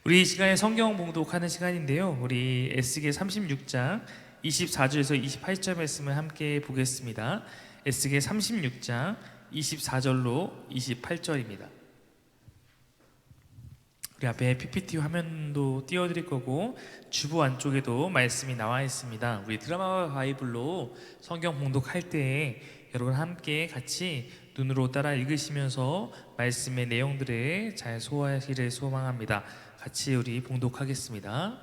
우리 이 시간에 성경 봉독하는 시간인데요. 우리 에스겔 36장 24절에서 28절 말씀을 함께 보겠습니다. 에스겔 36장 24절로 28절입니다. 우리 앞에 PPT 화면도 띄워드릴 거고 주보 안쪽에도 말씀이 나와 있습니다. 우리 드라마와 바이블로 성경 봉독할 때에 여러분 함께 같이 눈으로 따라 읽으시면서 말씀의 내용들을 잘 소화하시기를 소망합니다. 같이 우리 봉독하겠습니다.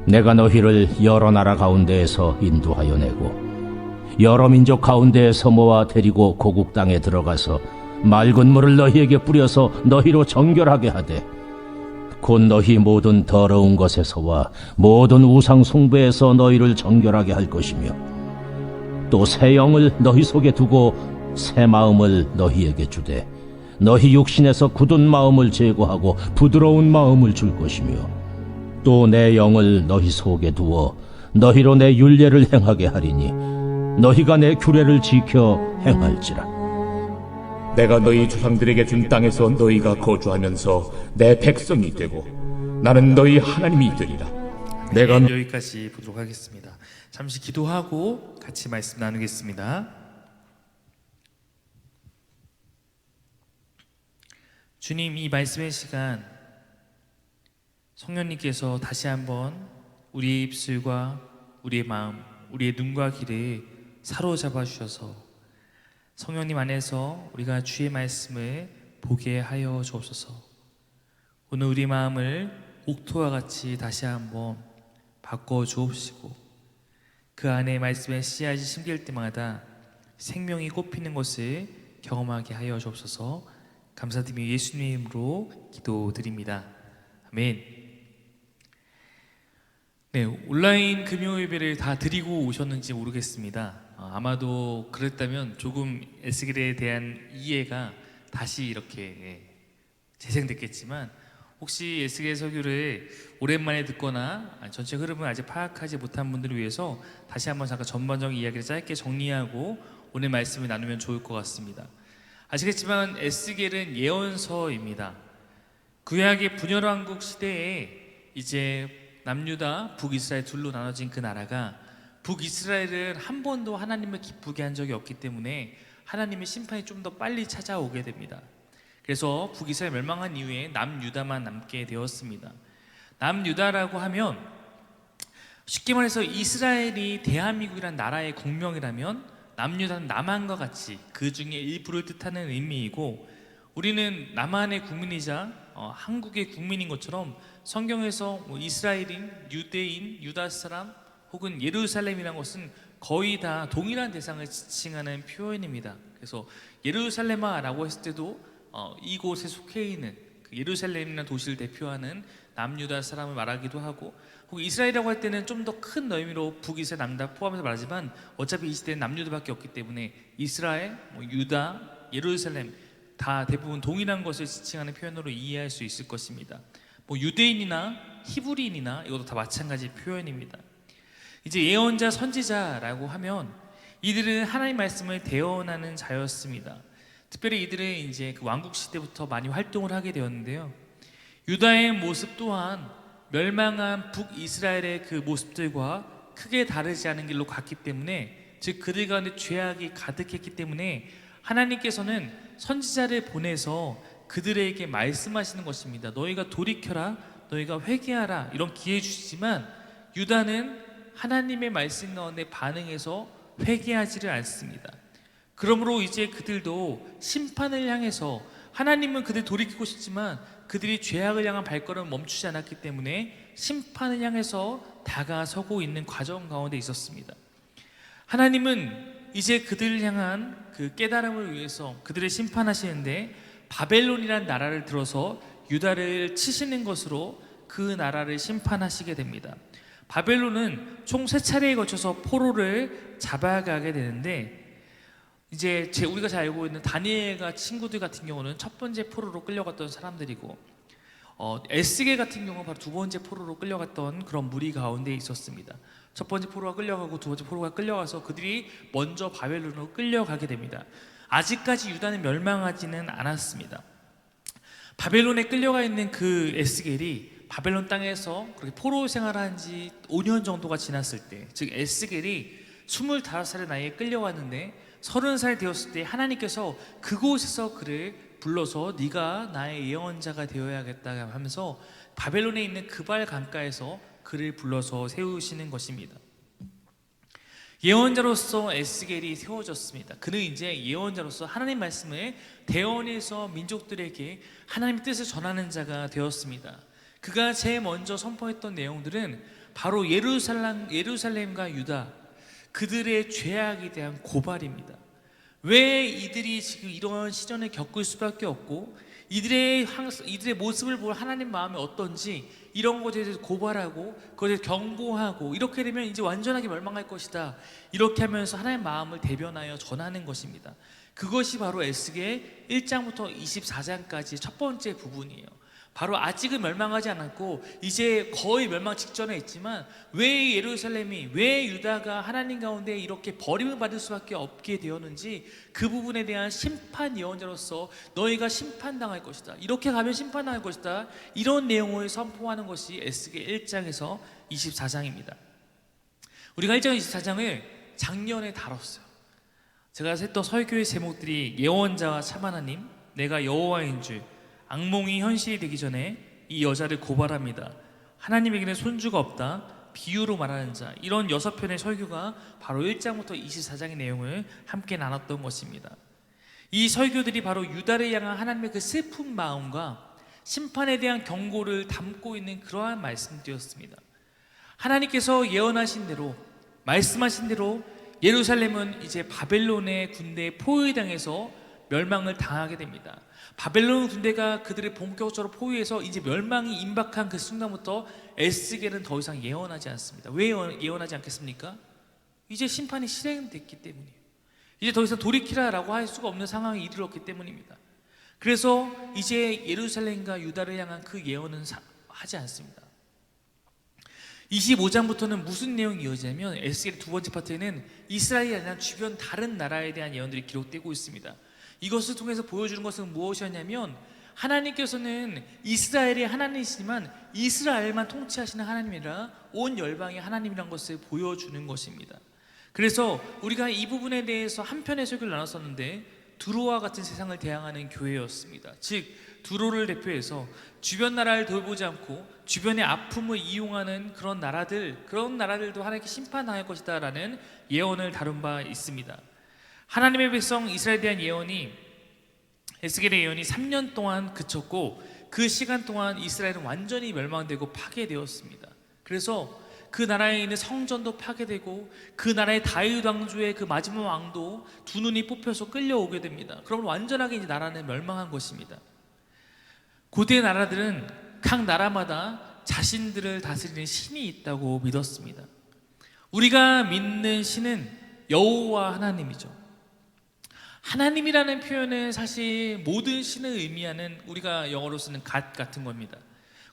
내가 너희를 여러 나라 가운데에서 인도하여 내고 여러 민족 가운데에서 모아 데리고 고국 땅에 들어가서 맑은 물을 너희에게 뿌려서 너희로 정결하게 하되 곧 너희 모든 더러운 것에서와 모든 우상 숭배에서 너희를 정결하게 할 것이며 또 새 영을 너희 속에 두고 새 마음을 너희에게 주되 너희 육신에서 굳은 마음을 제거하고 부드러운 마음을 줄 것이며 또 내 영을 너희 속에 두어 너희로 내 율례를 행하게 하리니 너희가 내 규례를 지켜 행할지라. 내가 너희 조상들에게 준 땅에서 너희가 거주하면서 내 백성이 되고 나는 너희 하나님이 되리라. 내가 여기까지 보도록 하겠습니다. 잠시 기도하고 같이 말씀 나누겠습니다. 주님, 이 말씀의 시간 성령님께서 다시 한번 우리의 입술과 우리의 마음, 우리의 눈과 귀를 사로잡아 주셔서 성령님 안에서 우리가 주의 말씀을 보게 하여 주옵소서. 오늘 우리 마음을 옥토와 같이 다시 한번 바꿔 주옵시고 그 안에 말씀의 씨앗이 심길 때마다 생명이 꽃피는 것을 경험하게 하여 주옵소서. 감사드리며 예수님 이름으로 기도드립니다. 아멘. 네, 온라인 금요 예배를 다 드리고 오셨는지 모르겠습니다. 아마도 그랬다면 조금 에스겔에 대한 이해가 다시 이렇게 재생됐겠지만 혹시 에스겔 설교를 오랜만에 듣거나 전체 흐름을 아직 파악하지 못한 분들을 위해서 다시 한번 잠깐 전반적인 이야기를 짧게 정리하고 오늘 말씀을 나누면 좋을 것 같습니다. 아시겠지만 에스겔은 예언서입니다. 구약의 분열왕국 시대에 이제 남유다, 북이스라엘 둘로 나눠진 그 나라가 북이스라엘은 한 번도 하나님을 기쁘게 한 적이 없기 때문에 하나님의 심판이 좀 더 빨리 찾아오게 됩니다. 그래서 북이스라엘 멸망한 이후에 남유다만 남게 되었습니다. 남유다라고 하면 쉽게 말해서 이스라엘이 대한민국이란 나라의 국명이라면 남유다는 남한과 같이 그 중에 일부를 뜻하는 의미이고 우리는 남한의 국민이자 한국의 국민인 것처럼 성경에서 이스라엘인, 유대인, 유다 사람 혹은 예루살렘이라는 것은 거의 다 동일한 대상을 지칭하는 표현입니다. 그래서 예루살렘아라고 했을 때도 이곳에 속해 있는 그 예루살렘이라는 도시를 대표하는 남유다 사람을 말하기도 하고 혹은 이스라엘이라고 할 때는 좀 더 큰 의미로 북이스라엘 남다 포함해서 말하지만 어차피 이 시대는 남유다밖에 없기 때문에 이스라엘, 유다, 예루살렘 다 대부분 동일한 것을 지칭하는 표현으로 이해할 수 있을 것입니다. 유대인이나 히브리인이나 이것도 다 마찬가지 표현입니다. 이제 예언자, 선지자라고 하면 이들은 하나님 말씀을 대언하는 자였습니다. 특별히 이들은 이제 그 왕국 시대부터 많이 활동을 하게 되었는데요. 유다의 모습 또한 멸망한 북이스라엘의 그 모습들과 크게 다르지 않은 길로 갔기 때문에 즉 그들 가운데 죄악이 가득했기 때문에 하나님께서는 선지자를 보내서 그들에게 말씀하시는 것입니다. 너희가 돌이켜라, 너희가 회개하라 이런 기회 주시지만 유다는 하나님의 말씀 가운데 반응해서 회개하지를 않습니다. 그러므로 이제 그들도 심판을 향해서 하나님은 그들 돌이키고 싶지만 그들이 죄악을 향한 발걸음을 멈추지 않았기 때문에 심판을 향해서 다가서고 있는 과정 가운데 있었습니다. 하나님은 이제 그들을 향한 그 깨달음을 위해서 그들을 심판하시는데 바벨론이라는 나라를 들어서 유다를 치시는 것으로 그 나라를 심판하시게 됩니다. 바벨론은 총 3차례에 거쳐서 포로를 잡아가게 되는데 이제 우리가 잘 알고 있는 다니엘과 친구들 같은 경우는 첫 번째 포로로 끌려갔던 사람들이고 에스겔 같은 경우는 바로 두 번째 포로로 끌려갔던 그런 무리 가운데 있었습니다. 첫 번째 포로가 끌려가고 두 번째 포로가 끌려가서 그들이 먼저 바벨론으로 끌려가게 됩니다. 아직까지 유다는 멸망하지는 않았습니다. 바벨론에 끌려가 있는 그 에스겔이 바벨론 땅에서 그렇게 포로 생활한 지 5년 정도가 지났을 때, 즉 에스겔이 25살의 나이에 끌려왔는데 30살 되었을 때 하나님께서 그곳에서 그를 불러서 네가 나의 예언자가 되어야겠다 하면서 바벨론에 있는 그발 강가에서 그를 불러서 세우시는 것입니다. 예언자로서 에스겔이 세워졌습니다. 그는 이제 예언자로서 하나님 말씀을 대언해서 민족들에게 하나님의 뜻을 전하는 자가 되었습니다. 그가 제일 먼저 선포했던 내용들은 바로 예루살렘과 유다, 그들의 죄악에 대한 고발입니다. 왜 이들이 지금 이런 시련을 겪을 수밖에 없고 이들의 모습을 볼 하나님 마음이 어떤지 이런 것에 대해서 고발하고 그것에 대해서 경고하고, 이렇게 되면 이제 완전하게 멸망할 것이다, 이렇게 하면서 하나님의 마음을 대변하여 전하는 것입니다. 그것이 바로 에스겔 1장부터 24장까지 첫 번째 부분이에요. 바로 아직은 멸망하지 않았고 이제 거의 멸망 직전에 있지만 왜 예루살렘이, 왜 유다가 하나님 가운데 이렇게 버림을 받을 수밖에 없게 되었는지 그 부분에 대한 심판 예언자로서 너희가 심판당할 것이다, 이렇게 가면 심판당할 것이다, 이런 내용을 선포하는 것이 에스겔 1장에서 24장입니다. 우리가 1장 24장을 작년에 다뤘어요. 제가 했던 설교의 제목들이 예언자와 참하나님, 내가 여호와인 줄, 악몽이 현실이 되기 전에 이 여자를 고발합니다, 하나님에게는 손주가 없다, 비유로 말하는 자, 이런 6편의 설교가 바로 1장부터 24장의 내용을 함께 나눴던 것입니다. 이 설교들이 바로 유다를 향한 하나님의 그 슬픈 마음과 심판에 대한 경고를 담고 있는 그러한 말씀들이었습니다. 하나님께서 예언하신 대로, 말씀하신 대로 예루살렘은 이제 바벨론의 군대에 포위당해서 멸망을 당하게 됩니다. 바벨론 군대가 그들을 본격적으로 포위해서 이제 멸망이 임박한 그 순간부터 에스겔은 더 이상 예언하지 않습니다. 왜 예언하지 않겠습니까? 이제 심판이 실행됐기 때문이에요. 이제 더 이상 돌이키라라고 할 수가 없는 상황에 이르렀기 때문입니다. 그래서 이제 예루살렘과 유다를 향한 그 예언은 하지 않습니다. 25장부터는 무슨 내용이 이어지냐면 에스겔의 두 번째 파트에는 이스라엘이 아니라 주변 다른 나라에 대한 예언들이 기록되고 있습니다. 이것을 통해서 보여주는 것은 무엇이었냐면 하나님께서는 이스라엘의 하나님이시지만 이스라엘만 통치하시는 하나님이라 온 열방의 하나님이란 것을 보여주는 것입니다. 그래서 우리가 이 부분에 대해서 한 편의 설교를 나눴었는데 두로와 같은 세상을 대항하는 교회였습니다. 즉 두로를 대표해서 주변 나라를 돌보지 않고 주변의 아픔을 이용하는 그런 나라들도 하나님께 심판당할 것이다 라는 예언을 다룬 바 있습니다. 하나님의 백성 이스라엘에 대한 예언이, 에스겔의 예언이 3년 동안 그쳤고 그 시간 동안 이스라엘은 완전히 멸망되고 파괴되었습니다. 그래서 그 나라에 있는 성전도 파괴되고 그 나라의 다윗 왕조의 그 마지막 왕도 두 눈이 뽑혀서 끌려오게 됩니다. 그러면 완전하게 이제 나라는 멸망한 것입니다. 고대 나라들은 각 나라마다 자신들을 다스리는 신이 있다고 믿었습니다. 우리가 믿는 신은 여호와 하나님이죠. 하나님이라는 표현은 사실 모든 신을 의미하는, 우리가 영어로 쓰는 God 같은 겁니다.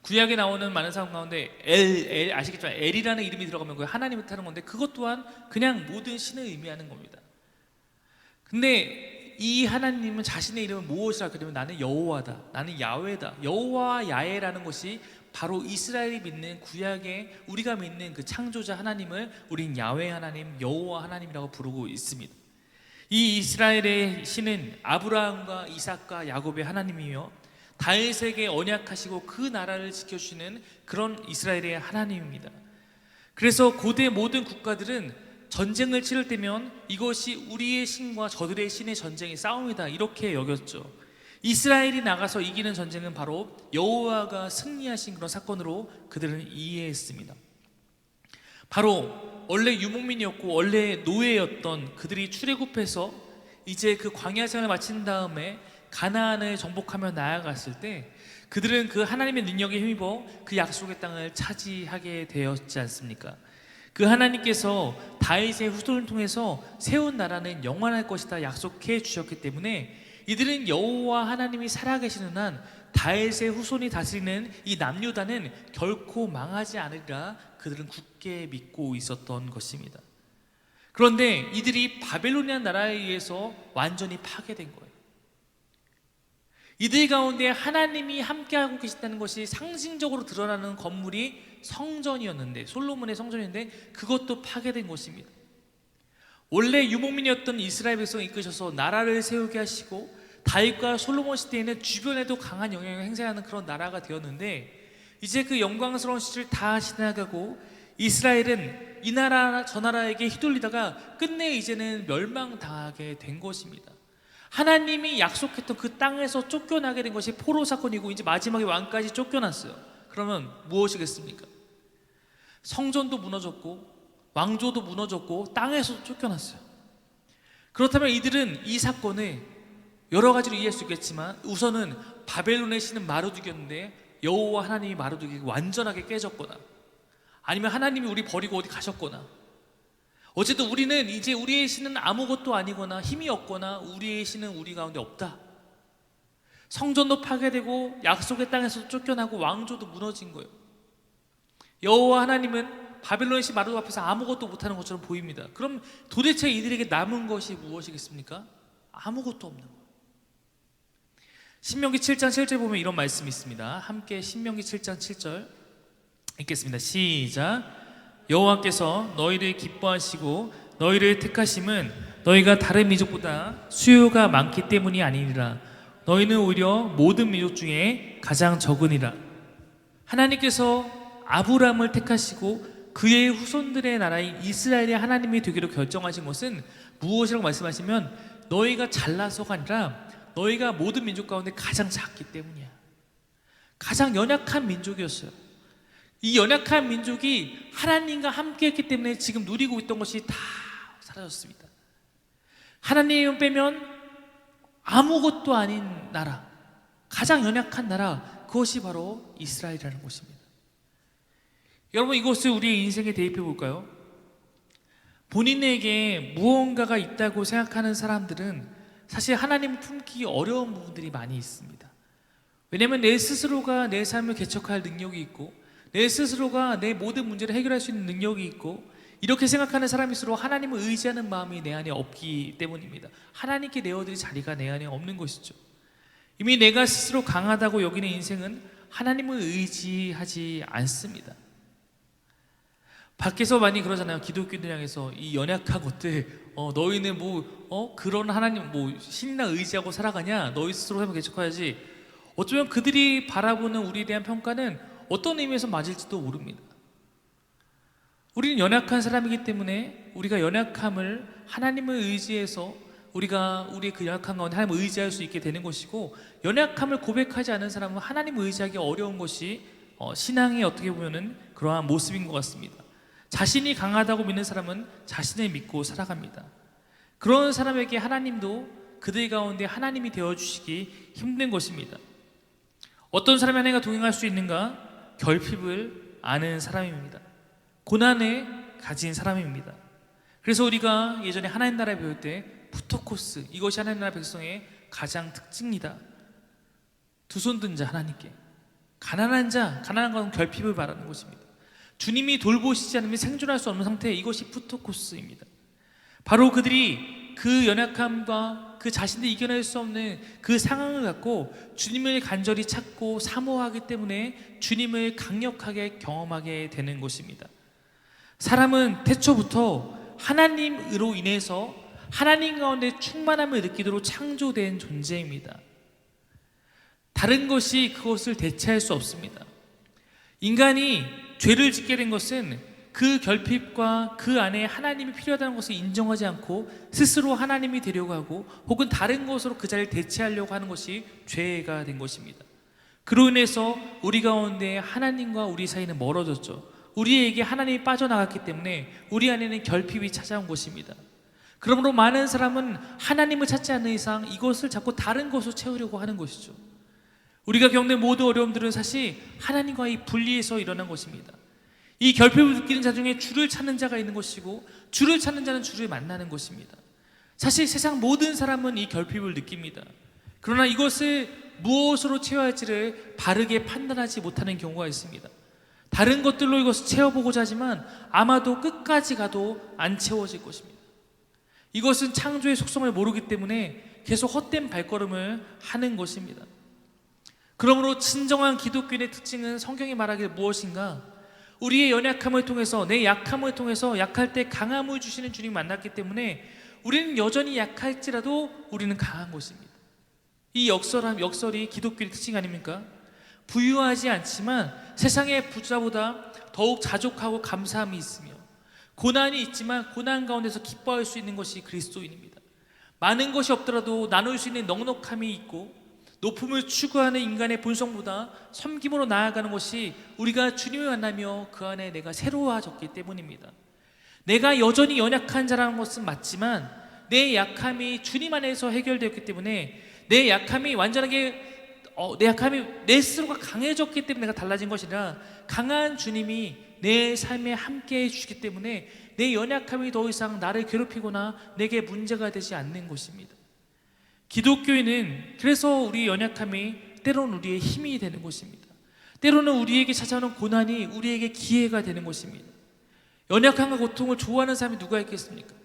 구약에 나오는 많은 사람 가운데 엘 아시겠지만 엘이라는 이름이 들어가면 그게 하나님을 뜻하는 건데 그것 또한 그냥 모든 신을 의미하는 겁니다. 근데 이 하나님은 자신의 이름은 무엇이라 그러면 나는 여호와다, 나는 야훼다. 여호와 야훼라는 것이 바로 이스라엘이 믿는 구약의 우리가 믿는 그 창조자 하나님을 우린 야훼 하나님, 여호와 하나님이라고 부르고 있습니다. 이 이스라엘의 신은 아브라함과 이삭과 야곱의 하나님이며 다윗에게 언약하시고 그 나라를 지켜주시는 그런 이스라엘의 하나님입니다. 그래서 고대 모든 국가들은 전쟁을 치를 때면 이것이 우리의 신과 저들의 신의 전쟁의 싸움이다, 이렇게 여겼죠. 이스라엘이 나가서 이기는 전쟁은 바로 여호와가 승리하신 그런 사건으로 그들은 이해했습니다. 바로 원래 유목민이었고 원래 노예였던 그들이 출애굽해서 이제 그 광야 생활을 마친 다음에 가나안을 정복하며 나아갔을 때 그들은 그 하나님의 능력에 힘입어 그 약속의 땅을 차지하게 되었지 않습니까? 그 하나님께서 다윗의 후손을 통해서 세운 나라는 영원할 것이다 약속해 주셨기 때문에 이들은 여호와 하나님이 살아계시는 한 다윗의 후손이 다스리는 이 남유다는 결코 망하지 않으리라 그들은 굳게 믿고 있었던 것입니다. 그런데 이들이 바벨론이라는 나라에 의해서 완전히 파괴된 거예요. 이들 가운데 하나님이 함께하고 계신다는 것이 상징적으로 드러나는 건물이 성전이었는데, 솔로몬의 성전인데 그것도 파괴된 것입니다. 원래 유목민이었던 이스라엘 백성을 이끄셔서 나라를 세우게 하시고 다윗과 솔로몬 시대에는 주변에도 강한 영향을 행사하는 그런 나라가 되었는데, 이제 그 영광스러운 시절 다 지나가고 이스라엘은 이 나라 저 나라에게 휘둘리다가 끝내 이제는 멸망당하게 된 것입니다. 하나님이 약속했던 그 땅에서 쫓겨나게 된 것이 포로 사건이고 이제 마지막에 왕까지 쫓겨났어요. 그러면 무엇이겠습니까? 성전도 무너졌고 왕조도 무너졌고 땅에서 쫓겨났어요. 그렇다면 이들은 이 사건을 여러 가지로 이해할 수 있겠지만, 우선은 바벨론의 신은 마르둑이었는데 여호와 하나님이 마르둑이 완전하게 깨졌거나, 아니면 하나님이 우리 버리고 어디 가셨거나, 어쨌든 우리는 이제 우리의 신은 아무것도 아니거나 힘이 없거나 우리의 신은 우리 가운데 없다. 성전도 파괴되고 약속의 땅에서 쫓겨나고 왕조도 무너진 거예요. 여호와 하나님은 바벨론의 신 마르둑 앞에서 아무것도 못하는 것처럼 보입니다. 그럼 도대체 이들에게 남은 것이 무엇이겠습니까? 아무것도 없는 거예요. 신명기 7장 7절 보면 이런 말씀이 있습니다. 함께 신명기 7장 7절 읽겠습니다. 시작. 여호와께서 너희를 기뻐하시고 너희를 택하심은 너희가 다른 민족보다 수요가 많기 때문이 아니니라. 너희는 오히려 모든 민족 중에 가장 적으니라. 하나님께서 아브라함을 택하시고 그의 후손들의 나라인 이스라엘의 하나님이 되기로 결정하신 것은 무엇이라고 말씀하시면, 너희가 잘나서가 아니라 너희가 모든 민족 가운데 가장 작기 때문이야. 가장 연약한 민족이었어요. 이 연약한 민족이 하나님과 함께했기 때문에 지금 누리고 있던 것이 다 사라졌습니다. 하나님을 빼면 아무것도 아닌 나라, 가장 연약한 나라, 그것이 바로 이스라엘이라는 것입니다. 여러분, 이것을 우리의 인생에 대입해 볼까요? 본인에게 무언가가 있다고 생각하는 사람들은 사실 하나님을 품기 어려운 부분들이 많이 있습니다. 왜냐하면 내 스스로가 내 삶을 개척할 능력이 있고, 내 스스로가 내 모든 문제를 해결할 수 있는 능력이 있고, 이렇게 생각하는 사람일수록 하나님을 의지하는 마음이 내 안에 없기 때문입니다. 하나님께 내어드릴 자리가 내 안에 없는 것이죠. 이미 내가 스스로 강하다고 여기는 인생은 하나님을 의지하지 않습니다. 밖에서 많이 그러잖아요. 기독교인들 향해서 이 연약한 것들, 너희는 그런 하나님 신이나 의지하고 살아가냐? 너희 스스로 해서 개척해야지. 어쩌면 그들이 바라보는 우리에 대한 평가는 어떤 의미에서 맞을지도 모릅니다. 우리는 연약한 사람이기 때문에 우리가 연약함을 하나님을 의지해서 우리가 우리의 그 연약한 가운데 하나님을 의지할 수 있게 되는 것이고, 연약함을 고백하지 않은 사람은 하나님을 의지하기 어려운 것이 신앙의 어떻게 보면은 그러한 모습인 것 같습니다. 자신이 강하다고 믿는 사람은 자신을 믿고 살아갑니다. 그런 사람에게 하나님도 그들 가운데 하나님이 되어주시기 힘든 것입니다. 어떤 사람이 하나님과 동행할 수 있는가? 결핍을 아는 사람입니다. 고난을 가진 사람입니다. 그래서 우리가 예전에 하나님 나라에 배울 때 푸토코스, 이것이 하나님 나라 백성의 가장 특징이다. 두 손 든 자 하나님께, 가난한 자, 가난한 건 결핍을 말하는 것입니다. 주님이 돌보시지 않으면 생존할 수 없는 상태, 이것이 푸토코스입니다. 바로 그들이 그 연약함과 그 자신들이 이겨낼 수 없는 그 상황을 갖고 주님을 간절히 찾고 사모하기 때문에 주님을 강력하게 경험하게 되는 것입니다. 사람은 태초부터 하나님으로 인해서 하나님 가운데 충만함을 느끼도록 창조된 존재입니다. 다른 것이 그것을 대체할 수 없습니다. 인간이 죄를 짓게 된 것은 그 결핍과 그 안에 하나님이 필요하다는 것을 인정하지 않고 스스로 하나님이 되려고 하고 혹은 다른 것으로 그 자리를 대체하려고 하는 것이 죄가 된 것입니다. 그로 인해서 우리 가운데 하나님과 우리 사이는 멀어졌죠. 우리에게 하나님이 빠져나갔기 때문에 우리 안에는 결핍이 찾아온 것입니다. 그러므로 많은 사람은 하나님을 찾지 않는 이상 이것을 자꾸 다른 것으로 채우려고 하는 것이죠. 우리가 겪는 모든 어려움들은 사실 하나님과의 분리에서 일어난 것입니다. 이 결핍을 느끼는 자 중에 주를 찾는 자가 있는 것이고, 주를 찾는 자는 주를 만나는 것입니다. 사실 세상 모든 사람은 이 결핍을 느낍니다. 그러나 이것을 무엇으로 채워야 할지를 바르게 판단하지 못하는 경우가 있습니다. 다른 것들로 이것을 채워보고자 하지만 아마도 끝까지 가도 안 채워질 것입니다. 이것은 창조의 속성을 모르기 때문에 계속 헛된 발걸음을 하는 것입니다. 그러므로 진정한 기독교인의 특징은 성경이 말하기를 무엇인가? 우리의 연약함을 통해서, 내 약함을 통해서 약할 때 강함을 주시는 주님을 만났기 때문에 우리는 여전히 약할지라도 우리는 강한 것입니다. 이 역설이 기독교의 특징 아닙니까? 부유하지 않지만 세상의 부자보다 더욱 자족하고 감사함이 있으며, 고난이 있지만 고난 가운데서 기뻐할 수 있는 것이 그리스도인입니다. 많은 것이 없더라도 나눌 수 있는 넉넉함이 있고, 높음을 추구하는 인간의 본성보다 섬김으로 나아가는 것이 우리가 주님을 만나며 그 안에 내가 새로워졌기 때문입니다. 내가 여전히 연약한 자라는 것은 맞지만 내 약함이 주님 안에서 해결되었기 때문에, 내 약함이 내 스스로가 강해졌기 때문에 내가 달라진 것이 아니라 강한 주님이 내 삶에 함께 해주시기 때문에 내 연약함이 더 이상 나를 괴롭히거나 내게 문제가 되지 않는 것입니다. 기독교인은 그래서 우리 연약함이 때로는 우리의 힘이 되는 것입니다. 때로는 우리에게 찾아오는 고난이 우리에게 기회가 되는 것입니다. 연약함과 고통을 좋아하는 사람이 누가 있겠습니까?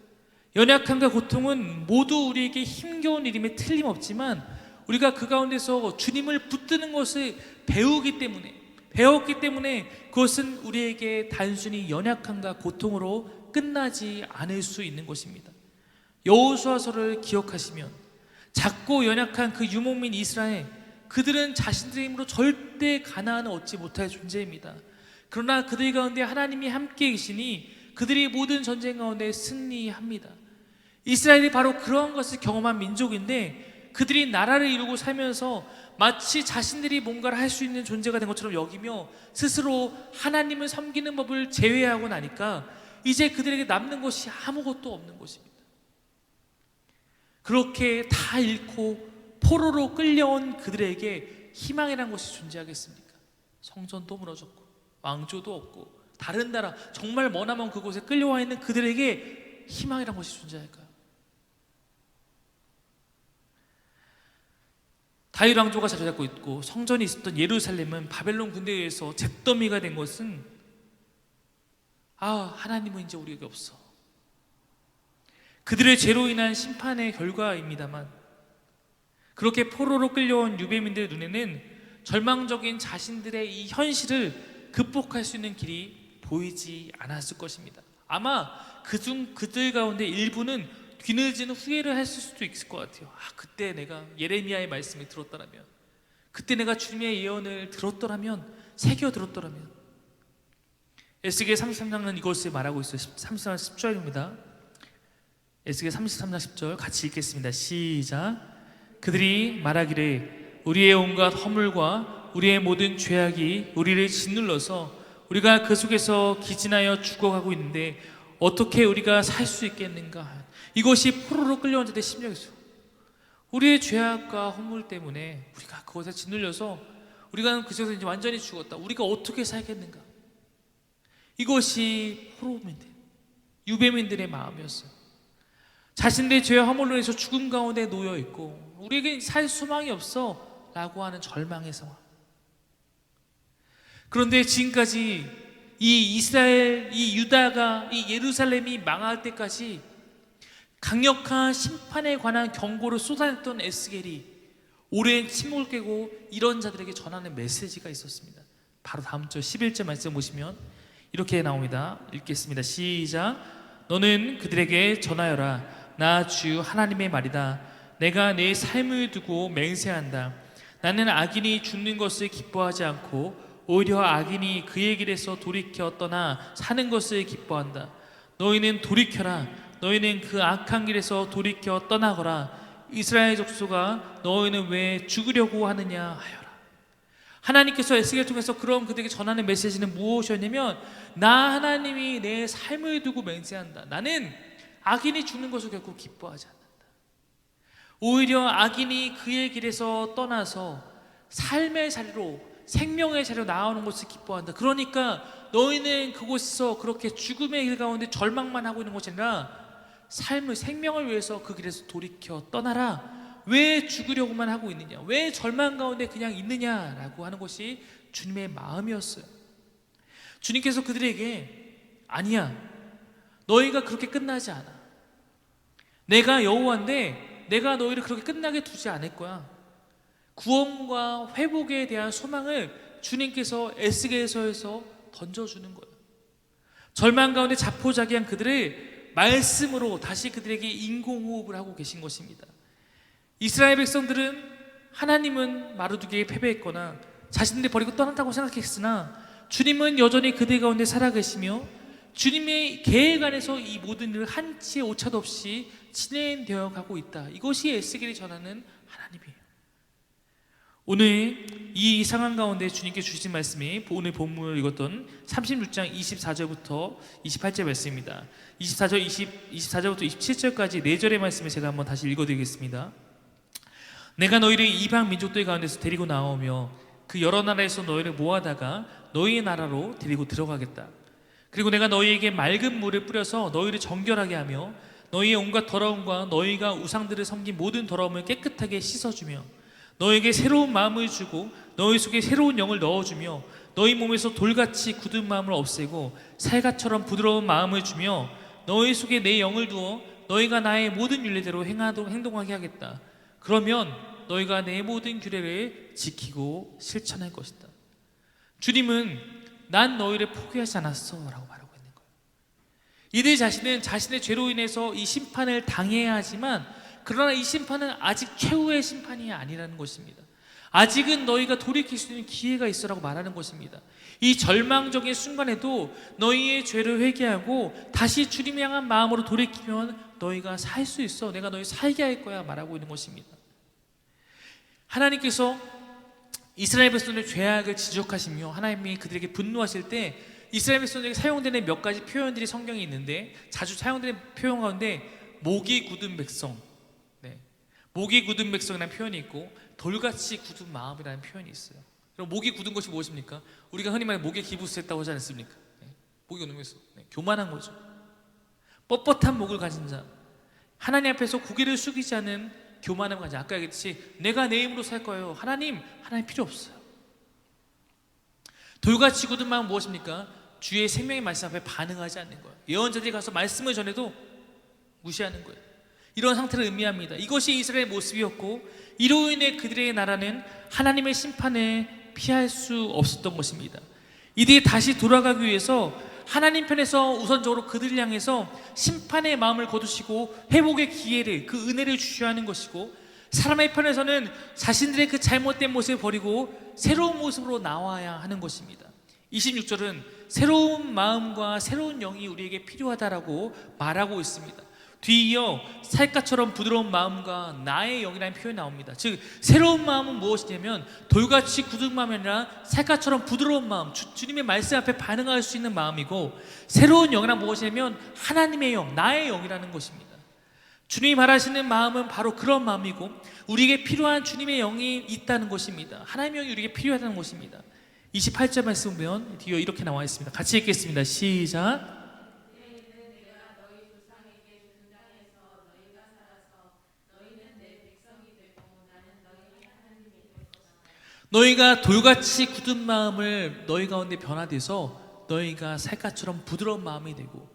연약함과 고통은 모두 우리에게 힘겨운 일임에 틀림없지만 우리가 그 가운데서 주님을 붙드는 것을 배웠기 때문에 그것은 우리에게 단순히 연약함과 고통으로 끝나지 않을 수 있는 것입니다. 여호수아서를 기억하시면 작고 연약한 그 유목민 이스라엘, 그들은 자신들의 힘으로 절대 가나안을 얻지 못할 존재입니다. 그러나 그들 가운데 하나님이 함께 계시니 그들이 모든 전쟁 가운데 승리합니다. 이스라엘이 바로 그러한 것을 경험한 민족인데, 그들이 나라를 이루고 살면서 마치 자신들이 뭔가를 할 수 있는 존재가 된 것처럼 여기며 스스로 하나님을 섬기는 법을 제외하고 나니까 이제 그들에게 남는 것이 아무것도 없는 것입니다. 그렇게 다 잃고 포로로 끌려온 그들에게 희망이라는 것이 존재하겠습니까? 성전도 무너졌고 왕조도 없고 다른 나라, 정말 머나먼 그곳에 끌려와 있는 그들에게 희망이라는 것이 존재할까요? 다윗 왕조가 자리 잡고 있고 성전이 있었던 예루살렘은 바벨론 군대에 의해서 잿더미가 된 것은, 하나님은 이제 우리에게 없어, 그들의 죄로 인한 심판의 결과입니다만, 그렇게 포로로 끌려온 유대민들의 눈에는 절망적인 자신들의 이 현실을 극복할 수 있는 길이 보이지 않았을 것입니다. 아마 그들 가운데 일부는 뒤늦은 후회를 했을 수도 있을 것 같아요. 그때 내가 예레미야의 말씀을 들었더라면, 그때 내가 주님의 예언을 들었더라면, 새겨 들었더라면. 에스겔 33장은 이것을 말하고 있어요. 33장 10절입니다. 에스겔 33장 10절 같이 읽겠습니다. 시작. 그들이 말하기를 우리의 온갖 허물과 우리의 모든 죄악이 우리를 짓눌러서 우리가 그 속에서 기진하여 죽어가고 있는데 어떻게 우리가 살 수 있겠는가. 이것이 포로로 끌려온 자들의 심령이죠. 우리의 죄악과 허물 때문에 우리가 그것에 짓눌려서 우리가 그곳에서 이제 완전히 죽었다. 우리가 어떻게 살겠는가. 이것이 포로민들, 유배민들의 마음이었어요. 자신들의 죄와 허물로 인해서 죽음 가운데 놓여 있고 우리에게 살 소망이 없어 라고 하는 절망의 상황. 그런데 지금까지 이 이스라엘, 이 유다가, 이 예루살렘이 망할 때까지 강력한 심판에 관한 경고를 쏟아냈던 에스겔이 오랜 침묵을 깨고 이런 자들에게 전하는 메시지가 있었습니다. 바로 다음 절 11절 말씀 보시면 이렇게 나옵니다. 읽겠습니다. 시작. 너는 그들에게 전하여라. 나 주 하나님의 말이다. 내가 내 삶을 두고 맹세한다. 나는 악인이 죽는 것을 기뻐하지 않고 오히려 악인이 그의 길에서 돌이켜 떠나 사는 것을 기뻐한다. 너희는 돌이켜라. 너희는 그 악한 길에서 돌이켜 떠나거라. 이스라엘 족속아, 너희는 왜 죽으려고 하느냐 하여라. 하나님께서 에스겔을 통해서 그런 그들에게 전하는 메시지는 무엇이었냐면, 나 하나님이 내 삶을 두고 맹세한다. 나는 악인이 죽는 것을 결코 기뻐하지 않는다. 오히려 악인이 그의 길에서 떠나서 삶의 자리로, 생명의 자리로 나오는 것을 기뻐한다. 그러니까 너희는 그곳에서 그렇게 죽음의 길 가운데 절망만 하고 있는 것이 아니라 삶을, 생명을 위해서 그 길에서 돌이켜 떠나라. 왜 죽으려고만 하고 있느냐, 왜 절망 가운데 그냥 있느냐라고 하는 것이 주님의 마음이었어요. 주님께서 그들에게 아니야, 너희가 그렇게 끝나지 않아. 내가 여호와인데 내가 너희를 그렇게 끝나게 두지 않을 거야. 구원과 회복에 대한 소망을 주님께서 에스겔서에서 던져주는 거예요. 절망 가운데 자포자기한 그들을 말씀으로 다시 그들에게 인공호흡을 하고 계신 것입니다. 이스라엘 백성들은 하나님은 마르두개에 패배했거나 자신들이 버리고 떠났다고 생각했으나 주님은 여전히 그들 가운데 살아계시며 주님의 계획 안에서 이 모든 일을 한치의 오차도 없이 진행되어 가고 있다. 이것이 에스겔이 전하는 하나님이에요. 오늘 이 상황 가운데 주님께 주신 말씀이 오늘 본문을 읽었던 36장 24절부터 28절 말씀입니다. 24절부터 27절까지 4절의 말씀을 제가 한번 다시 읽어드리겠습니다. 내가 너희를 이방 민족들 가운데서 데리고 나오며 그 여러 나라에서 너희를 모아다가 너희의 나라로 데리고 들어가겠다. 그리고 내가 너희에게 맑은 물을 뿌려서 너희를 정결하게 하며 너희의 온갖 더러움과 너희가 우상들을 섬긴 모든 더러움을 깨끗하게 씻어주며 너희에게 새로운 마음을 주고 너희 속에 새로운 영을 넣어주며 너희 몸에서 돌같이 굳은 마음을 없애고 살갗처럼 부드러운 마음을 주며 너희 속에 내 영을 두어 너희가 나의 모든 율례대로 행동하게 하겠다. 그러면 너희가 내 모든 규례를 지키고 실천할 것이다. 주님은 난 너희를 포기하지 않았어 라고 말하고 있는 거예요. 이들 자신은 자신의 죄로 인해서 이 심판을 당해야 하지만 그러나 이 심판은 아직 최후의 심판이 아니라는 것입니다. 아직은 너희가 돌이킬 수 있는 기회가 있어라고 말하는 것입니다. 이 절망적인 순간에도 너희의 죄를 회개하고 다시 주님을 향한 마음으로 돌이키면 너희가 살 수 있어. 내가 너희 살게 할 거야 말하고 있는 것입니다. 하나님께서 이스라엘 백성들의 죄악을 지적하시며 하나님이 그들에게 분노하실 때 이스라엘 백성들에게 사용되는 몇 가지 표현들이 성경에 있는데 자주 사용되는 표현 가운데 목이 굳은 백성, 목이 굳은 백성이라는 표현이 있고 돌같이 굳은 마음이라는 표현이 있어요. 그럼 목이 굳은 것이 무엇입니까? 우리가 흔히 말해 목에 기부스했다고 하지 않습니까? 목이 굳는 것은 교만한 거죠. 뻣뻣한 목을 가진 자, 하나님 앞에서 고개를 숙이지 않은 교만함을 가진, 아까 얘기했듯이 내가 내 힘으로 살 거예요. 하나님 필요 없어요. 돌같이 굳은 마음은 무엇입니까? 주의 생명의 말씀 앞에 반응하지 않는 거예요. 예언자들이 가서 말씀을 전해도 무시하는 거예요. 이런 상태를 의미합니다. 이것이 이스라엘의 모습이었고 이로 인해 그들의 나라는 하나님의 심판을 피할 수 없었던 것입니다. 이들이 다시 돌아가기 위해서 하나님 편에서 우선적으로 그들을 향해서 심판의 마음을 거두시고 회복의 기회를, 그 은혜를 주셔야 하는 것이고 사람의 편에서는 자신들의 그 잘못된 모습을 버리고 새로운 모습으로 나와야 하는 것입니다. 26절은 새로운 마음과 새로운 영이 우리에게 필요하다라고 말하고 있습니다. 뒤이어 살갗처럼 부드러운 마음과 나의 영이라는 표현이 나옵니다. 즉 새로운 마음은 무엇이냐면 돌같이 굳은 마음이 아니라 살갗처럼 부드러운 마음, 주님의 말씀 앞에 반응할 수 있는 마음이고, 새로운 영이란 무엇이냐면 하나님의 영, 나의 영이라는 것입니다. 주님이 말하시는 마음은 바로 그런 마음이고 우리에게 필요한 주님의 영이 있다는 것입니다. 하나님의 영이 우리에게 필요하다는 것입니다. 28절 말씀 보면 뒤에 이렇게 나와 있습니다. 같이 읽겠습니다. 시작. 너희가 돌같이 굳은 마음을 너희 가운데 변화돼서 너희가 살갗처럼 부드러운 마음이 되고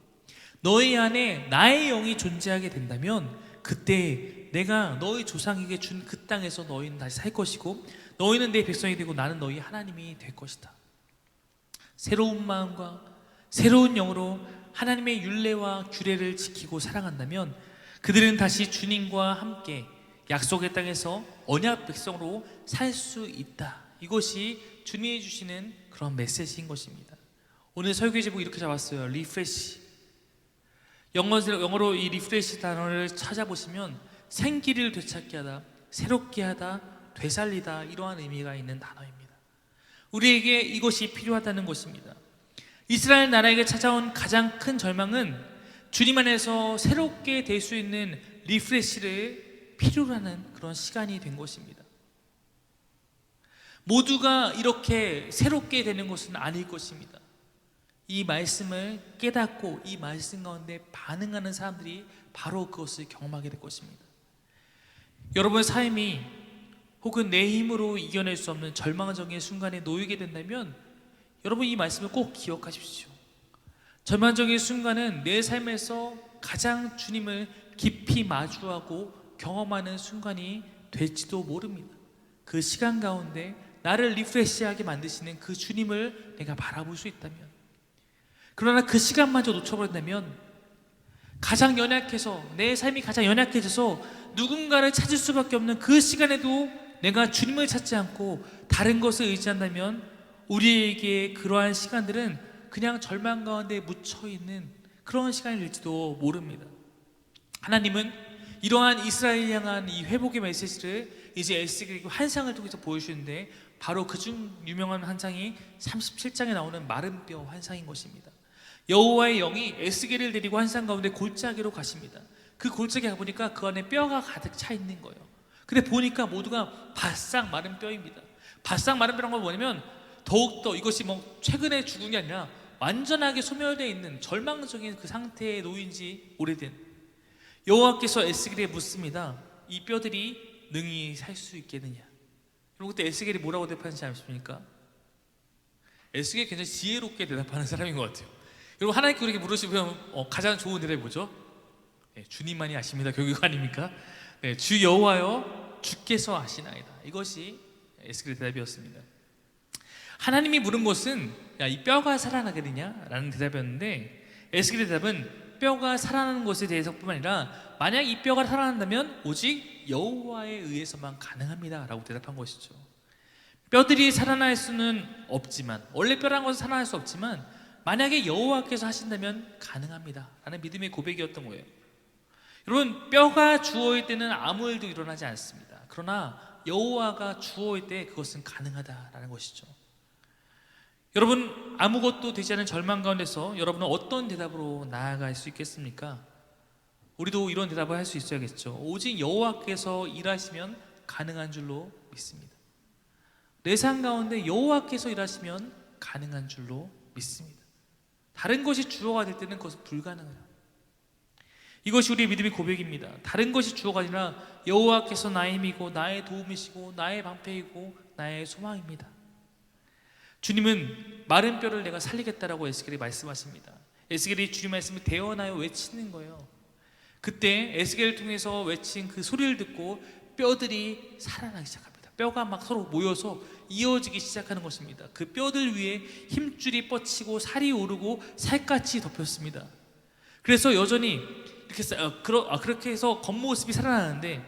너희 안에 나의 영이 존재하게 된다면 그때 내가 너희 조상에게 준 그 땅에서 너희는 다시 살 것이고 너희는 내 백성이 되고 나는 너희 하나님이 될 것이다. 새로운 마음과 새로운 영으로 하나님의 율례와 규례를 지키고 살아간다면 그들은 다시 주님과 함께 약속의 땅에서 언약 백성으로 살 수 있다. 이것이 주님이 주시는 그런 메시지인 것입니다. 오늘 설교 제목이 이렇게 잡았어요. 리프레시. 영어로 이 리프레시 단어를 찾아보시면 생기를 되찾게 하다, 새롭게 하다, 되살리다, 이러한 의미가 있는 단어입니다. 우리에게 이것이 필요하다는 것입니다. 이스라엘 나라에게 찾아온 가장 큰 절망은 주님 안에서 새롭게 될 수 있는 리프레시를 필요로 하는 그런 시간이 된 것입니다. 모두가 이렇게 새롭게 되는 것은 아닐 것입니다. 이 말씀을 깨닫고 이 말씀 가운데 반응하는 사람들이 바로 그것을 경험하게 될 것입니다. 여러분의 삶이 혹은 내 힘으로 이겨낼 수 없는 절망적인 순간에 놓이게 된다면 여러분 이 말씀을 꼭 기억하십시오. 절망적인 순간은 내 삶에서 가장 주님을 깊이 마주하고 경험하는 순간이 될지도 모릅니다. 그 시간 가운데 나를 리프레시하게 만드시는 그 주님을 내가 바라볼 수 있다면, 그러나 그 시간마저 놓쳐버린다면 가장 연약해서, 내 삶이 가장 연약해져서 누군가를 찾을 수밖에 없는 그 시간에도 내가 주님을 찾지 않고 다른 것을 의지한다면 우리에게 그러한 시간들은 그냥 절망 가운데 묻혀있는 그런 시간이 될지도 모릅니다. 하나님은 이러한 이스라엘 향한 이 회복의 메시지를 이제 에스겔 환상을 통해서 보여주시는데, 바로 그중 유명한 환상이 37장에 나오는 마른 뼈 환상인 것입니다. 여호와의 영이 에스겔을 데리고 환상 가운데 골짜기로 가십니다. 그 골짜기 가보니까 그 안에 뼈가 가득 차 있는 거예요. 근데 보니까 모두가 바싹 마른 뼈입니다. 바싹 마른 뼈란 건 뭐냐면, 더욱더 이것이 뭐 최근에 죽은 게 아니라 완전하게 소멸되어 있는 절망적인 그 상태에 놓인 지 오래된, 여호와께서 에스겔에 묻습니다. 이 뼈들이 능히 살 수 있겠느냐. 여러분, 그때 에스겔이 뭐라고 대답하는지 아십니까? 에스겔이 굉장히 지혜롭게 대답하는 사람인 것 같아요. 여러분, 하나님께 우리에게 물으시면 가장 좋은 대답이 뭐죠? 네, 주님만이 아십니다. 교육 아닙니까? 네, 주 여호와여 주께서 아시나이다. 이것이 에스겔의 대답이었습니다. 하나님이 물은 것은 야, 이 뼈가 살아나겠느냐? 라는 대답이었는데, 에스겔의 대답은 뼈가 살아나는 것에 대해서뿐만 아니라 만약 이 뼈가 살아난다면 오직 여호와에 의해서만 가능합니다 라고 대답한 것이죠. 뼈들이 살아날 수는 없지만, 원래 뼈라는 것은 살아날 수 없지만 만약에 여호와께서 하신다면 가능합니다 라는 믿음의 고백이었던 거예요. 여러분, 뼈가 주어일 때는 아무 일도 일어나지 않습니다. 그러나 여호와가 주어일 때 그것은 가능하다라는 것이죠. 여러분, 아무것도 되지 않은 절망 가운데서 여러분은 어떤 대답으로 나아갈 수 있겠습니까? 우리도 이런 대답을 할 수 있어야겠죠. 오직 여호와께서 일하시면 가능한 줄로 믿습니다. 내 삶 가운데 여호와께서 일하시면 가능한 줄로 믿습니다. 다른 것이 주어가 될 때는 그것은 불가능해요. 이것이 우리의 믿음의 고백입니다. 다른 것이 주어가 아니라 여호와께서 나의 힘이고 나의 도움이시고 나의 방패이고 나의 소망입니다. 주님은 마른 뼈를 내가 살리겠다라고 에스겔이 말씀하십니다. 에스겔이 주님 말씀을 대언하여 외치는 거예요. 그때 에스겔을 통해서 외친 그 소리를 듣고 뼈들이 살아나기 시작합니다. 뼈가 막 서로 모여서 이어지기 시작하는 것입니다. 그 뼈들 위에 힘줄이 뻗치고 살이 오르고 살갗이 덮였습니다. 그래서 여전히 그렇게 해서 겉모습이 살아나는데,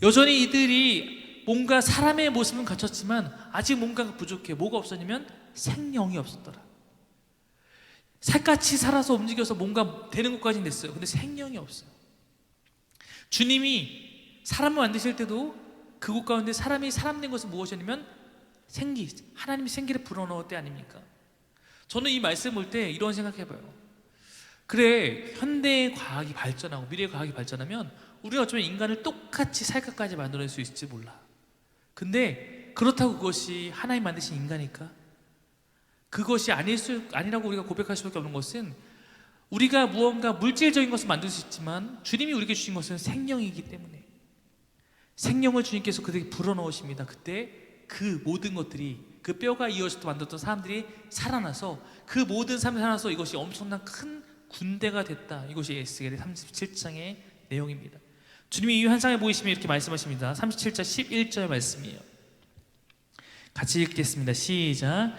여전히 이들이 뭔가 사람의 모습은 갖췄지만 아직 뭔가가 부족해. 뭐가 없었냐면 생명이 없었더라. 살갗이 살아서 움직여서 뭔가 되는 것까지는 됐어요. 근데 생명이 없어요. 주님이 사람을 만드실 때도 그곳 가운데 사람이 사람 된 것은 무엇이냐면 생기, 하나님이 생기를 불어넣을 때 아닙니까? 저는 이 말씀 볼 때 이런 생각해봐요. 그래, 현대의 과학이 발전하고 미래의 과학이 발전하면 우리가 어쩌면 인간을 똑같이 살까지 만들어낼 수 있을지 몰라. 근데 그렇다고 그것이 하나님 만드신 인간일까? 그것이 아니라고 우리가 고백할 수밖에 없는 것은, 우리가 무언가 물질적인 것을 만들 수 있지만 주님이 우리에게 주신 것은 생명이기 때문에 생명을 주님께서 그들에게 불어넣으십니다. 그때 그 모든 것들이, 그 뼈가 이어져서 만들었던 사람들이 살아나서, 그 모든 사람이 살아나서 이것이 엄청난 큰 군대가 됐다. 이것이 에스겔의 37장의 내용입니다. 주님이 이 환상에 보이시면 이렇게 말씀하십니다. 37장 11절 말씀이에요. 같이 읽겠습니다. 시작.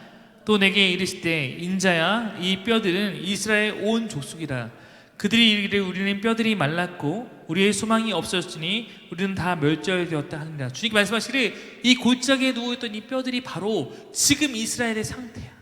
또 내게 이르시되 인자야, 이 뼈들은 이스라엘 온 족속이라. 그들이 이르기를 우리는 뼈들이 말랐고 우리의 소망이 없어졌으니 우리는 다 멸절되었다 하느니라. 주님이 말씀하시기를 이 골짜기에 누워있던 이 뼈들이 바로 지금 이스라엘의 상태야.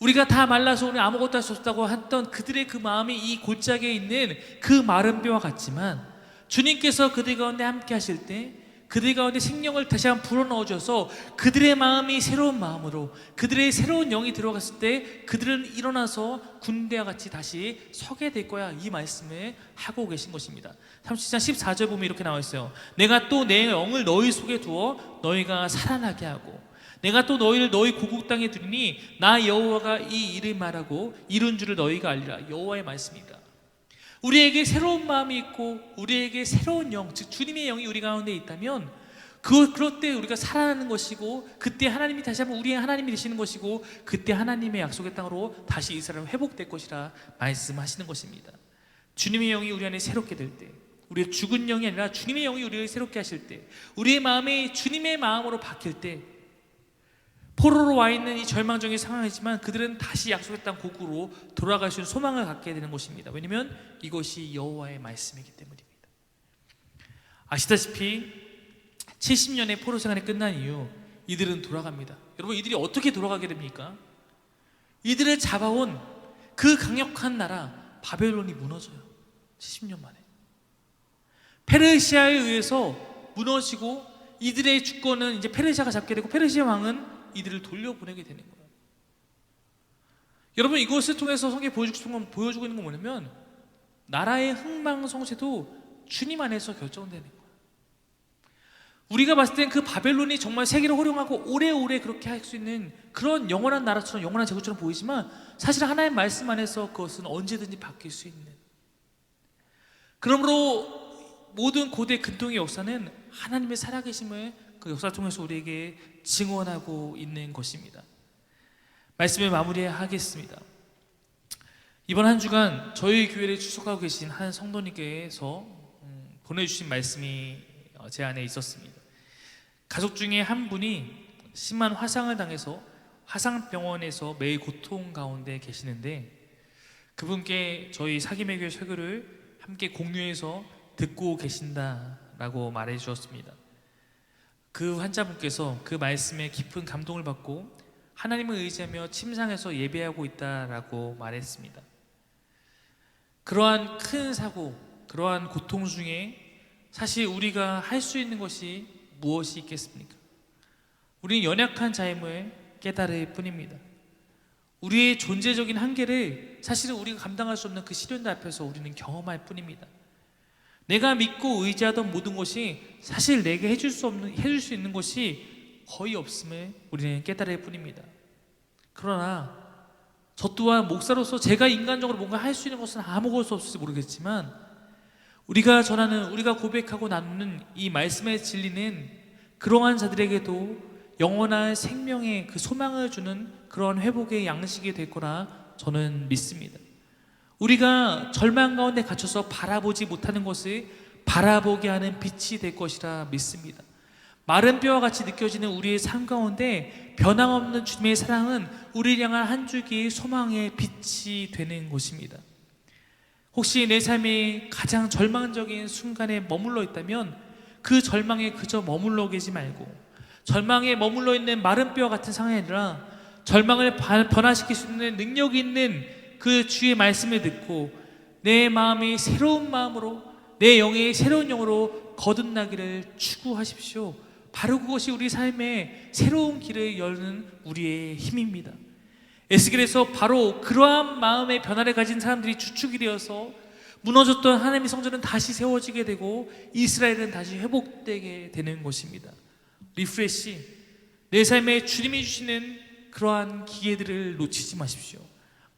우리가 다 말라서 오늘 아무것도 할 수 없다고 했던 그들의 그 마음이 이 골짜기에 있는 그 마른 뼈와 같지만, 주님께서 그들 가운데 함께 하실 때 그들 가운데 생명을 다시 한번 불어넣어줘서 그들의 마음이 새로운 마음으로, 그들의 새로운 영이 들어갔을 때 그들은 일어나서 군대와 같이 다시 서게 될 거야. 이 말씀을 하고 계신 것입니다. 37장 14절 보면 이렇게 나와 있어요. 내가 또 내 영을 너희 속에 두어 너희가 살아나게 하고 내가 또 너희를 너희 고국 땅에 두리니 나 여호와가 이 일을 말하고 이룬 줄을 너희가 알리라. 여호와의 말씀입니다. 우리에게 새로운 마음이 있고 우리에게 새로운 영, 즉 주님의 영이 우리 가운데 있다면 그럴 때 우리가 살아나는 것이고, 그때 하나님이 다시 한번 우리의 하나님이 되시는 것이고, 그때 하나님의 약속의 땅으로 다시 이스라엘은 회복될 것이라 말씀하시는 것입니다. 주님의 영이 우리 안에 새롭게 될 때, 우리의 죽은 영이 아니라 주님의 영이 우리를 새롭게 하실 때, 우리의 마음이 주님의 마음으로 바뀔 때, 포로로 와 있는 이 절망적인 상황이지만 그들은 다시 약속의 땅 고국으로 돌아갈 수 있는 소망을 갖게 되는 것입니다. 왜냐하면 이것이 여호와의 말씀이기 때문입니다. 아시다시피 70년의 포로 생활이 끝난 이후 이들은 돌아갑니다. 여러분, 이들이 어떻게 돌아가게 됩니까? 이들을 잡아온 그 강력한 나라 바벨론이 무너져요. 70년 만에 페르시아에 의해서 무너지고, 이들의 주권은 이제 페르시아가 잡게 되고 페르시아 왕은 이들을 돌려보내게 되는 거예요. 여러분, 이것을 통해서 성경이 보여주고 있는 건 뭐냐면 나라의 흥망성쇠도 주님 안에서 결정되는 거예요. 우리가 봤을 땐 그 바벨론이 정말 세계를 호령하고 오래오래 그렇게 할 수 있는 그런 영원한 나라처럼, 영원한 제국처럼 보이지만 사실 하나의 말씀 안에서 그것은 언제든지 바뀔 수 있는, 그러므로 모든 고대 근동의 역사는 하나님의 살아계심을 그 역사를 통해서 우리에게 증언하고 있는 것입니다. 말씀을 마무리하겠습니다. 이번 한 주간 저희 교회를 출석하고 계신 한 성도님께서 보내주신 말씀이 제 안에 있었습니다. 가족 중에 한 분이 심한 화상을 당해서 화상병원에서 매일 고통 가운데 계시는데, 그분께 저희 사김의 설교를 함께 공유해서 듣고 계신다라고 말해 주셨습니다. 그 환자분께서 그 말씀에 깊은 감동을 받고 하나님을 의지하며 침상에서 예배하고 있다라고 말했습니다. 그러한 큰 사고, 그러한 고통 중에 사실 우리가 할 수 있는 것이 무엇이 있겠습니까? 우리는 연약한 자임을 깨달을 뿐입니다. 우리의 존재적인 한계를 사실은 우리가 감당할 수 없는 그 시련들 앞에서 우리는 경험할 뿐입니다. 내가 믿고 의지하던 모든 것이 사실 내게 해줄 수 있는 것이 거의 없음을 우리는 깨달을 뿐입니다. 그러나 저 또한 목사로서 제가 인간적으로 뭔가 할 수 있는 것은 아무것도 없을지 모르겠지만, 우리가 전하는, 우리가 고백하고 나누는 이 말씀의 진리는 그러한 자들에게도 영원한 생명의 그 소망을 주는 그런 회복의 양식이 될 거라 저는 믿습니다. 우리가 절망 가운데 갇혀서 바라보지 못하는 것을 바라보게 하는 빛이 될 것이라 믿습니다. 마른 뼈와 같이 느껴지는 우리의 삶 가운데 변함없는 주님의 사랑은 우리를 향한 한 줄기의 소망의 빛이 되는 것입니다. 혹시 내 삶이 가장 절망적인 순간에 머물러 있다면 그 절망에 그저 머물러 계지 말고, 절망에 머물러 있는 마른 뼈와 같은 상황이 아니라 절망을 변화시킬 수 있는 능력이 있는 그 주의 말씀을 듣고 내 마음이 새로운 마음으로, 내 영이 새로운 영으로 거듭나기를 추구하십시오. 바로 그것이 우리 삶의 새로운 길을 여는 우리의 힘입니다. 에스겔에서 바로 그러한 마음의 변화를 가진 사람들이 주축이 되어서 무너졌던 하나님의 성전은 다시 세워지게 되고 이스라엘은 다시 회복되게 되는 것입니다. 리프레시, 내 삶에 주님이 주시는 그러한 기회들을 놓치지 마십시오.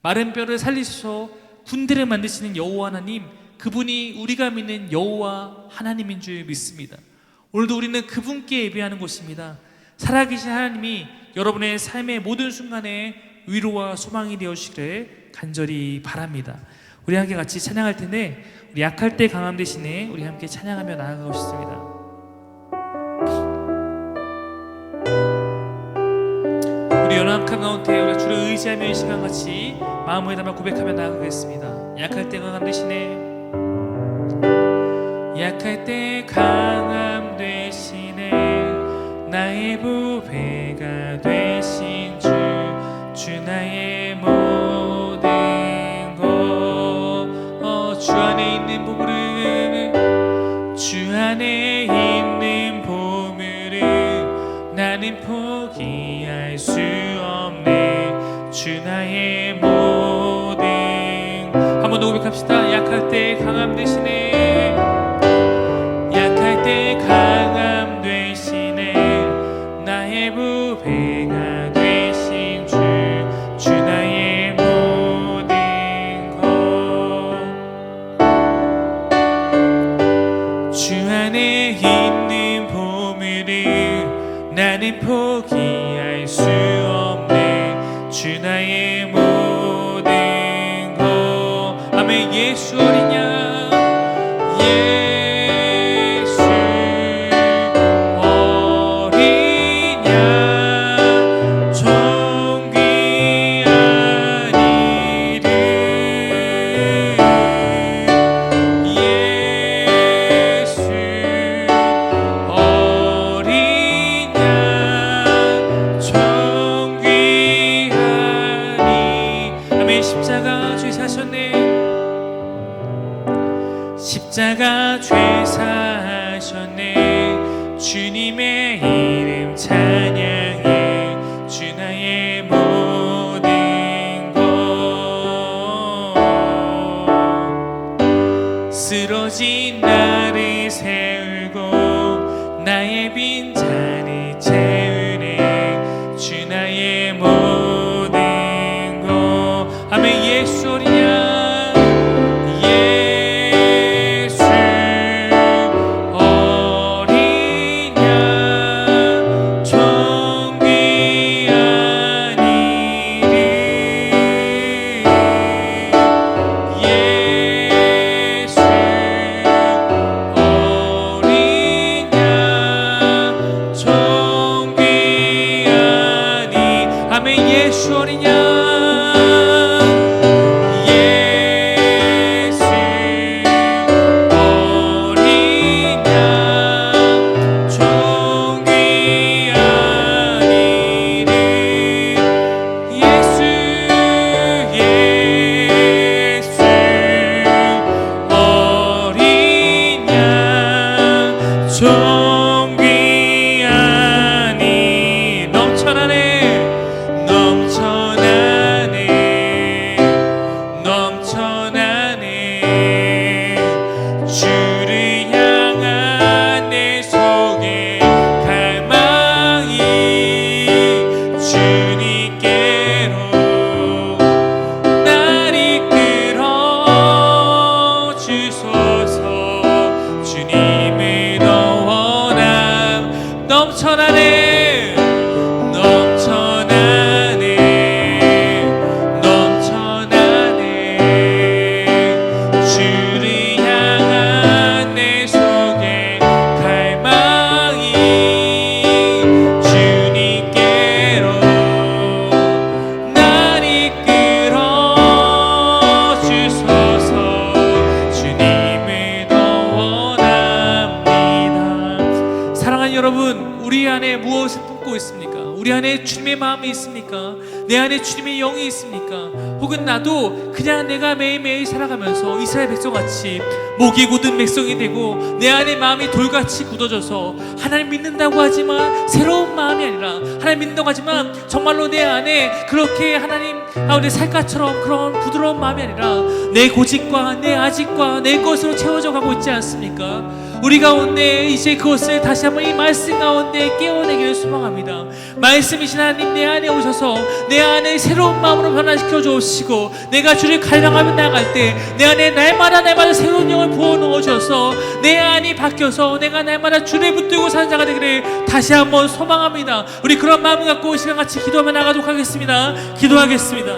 마른 뼈를 살리셔서 군대를 만드시는 여호와 하나님, 그분이 우리가 믿는 여호와 하나님인 줄 믿습니다. 오늘도 우리는 그분께 예배하는 것입니다. 살아계신 하나님이 여러분의 삶의 모든 순간에 위로와 소망이 되어주시기를 간절히 바랍니다. 우리 함께 같이 찬양할 텐데, 우리 약할 때 강함 대신에 우리 함께 찬양하며 나아가고 싶습니다. 우리 연약한 가운데 우리 주를 의지하며 이 시간 같이 마음을 담아 고백하며 나아가겠습니다. 약할 때 강함 대신에, 약할 때 강함 대신에 나의 보배가 되신 주 나의 모든 것, 주 안에 있는 보물을, 주 안에 있는 보물을 나는 포기할 수 없네. 주 나의 모든, 한 번 더 고백합시다. 약할 때 강함 대신에, 약할 때 강함 대신에 나의 보배가 되신 주 나의 모든 것, 주 안에 있는 보물을 나는 포기할 수 없네. 주 나의 모든 것. 아멘. 예수 어린 양, 십자가 죄사하셨네. 주님의 이름 찬양해. 주 나의 모든 것. 쓰러진 나를 세우고 나의 빈자리 채우네. 주 나의 모든 것. 아멘. 예수 어리냐. 예수 어리냐. 예수 어리냐. 존귀하니리. 예수 어리냐. 존귀하니. 넘쳐나네. 주를 향한 내 속에 갈망이 주님께로 날 이끌어 주소서. 주님의 원함 넘쳐나네. 여러분, 우리 안에 무엇을 품고 있습니까? 우리 안에 주님의 마음이 있습니까? 내 안에 주님의 영이 있습니까? 혹은 나도 그냥 내가 매일매일 살아가면서 이스라엘 백성같이 목이 굳은 백성이 되고 내 안에 마음이 돌같이 굳어져서 하나님 믿는다고 하지만 새로운 마음이 아니라 하나님 믿는다고 하지만 정말로 내 안에 그렇게 하나님 가운데 살갗처럼 그런 부드러운 마음이 아니라 내 고집과 내 아집과 내 것으로 채워져 가고 있지 않습니까? 우리 가운데 이제 그것을 다시 한번 이 말씀 가운데 깨워내기를 소망합니다. 말씀이신 하나님 내 안에 오셔서 내 안에 새로운 마음으로 변화시켜 주시고 내가 주를 갈망하며 나아갈 때 내 안에 날마다 새로운 영을 부어넣어 주셔서 내 안이 바뀌어서 내가 날마다 주를 붙들고 사는 자가 되기를 다시 한번 소망합니다. 우리 그런 마음을 갖고 시간같이 기도하며 나가도록 하겠습니다. 기도하겠습니다.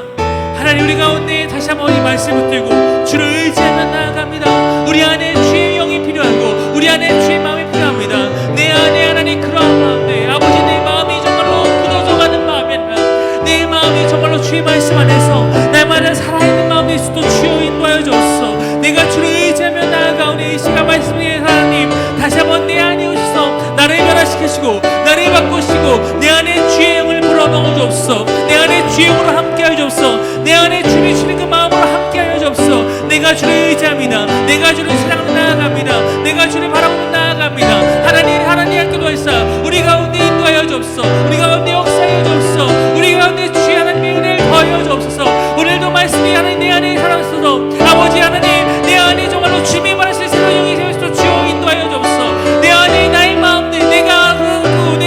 하나님, 우리 가운데 다시 한번 이 말씀을 붙들고 주를 의지하며 나아갑니다. 우리 안에 주의 영이 필요하고 우리 안에 주의 마음이 필요합니다. 내 안에 하나님 그러한 마음들, 아버지 내 마음이 정말로 굳어져가는 마음이 아니라 내 마음이 정말로 주의 말씀 안에서 날마다 살아있는 마음이 있어도 주여 인도하여 주옵소서. 내가 주를 의지하며 나아가오니 이 시간 말씀에 하나님 다시 한번 내 안에 오셔서 나를 변화시키시고 나를 바꾸시고 내 안에 주의 영을 불어넣어 주옵소서. 내 안에 주의 영으로 함께하여 주옵소서. 내 안에 주님 주시는 그 마음으로 함께하여 주옵소서. 내가 주를 의지합니다. 내가 주를 사랑하며 나아갑니다. 내가 주를 바라보며 나아갑니다. 하나님 기도하시사 우리 가운데 인도하여 주옵소서. 우리 가운데 역사하여 주옵소서. 우리 가운데 주의 하나님의 은혜를 더하여 주옵소서. 오늘도 말씀이 하나님 내 안에 살아있어서 아버지 하나님 내 안에 정말로 주님이 말하실 새로운 영이 되어서 주여 인도하여 주옵소서. 내 안에 나의 마음들 내가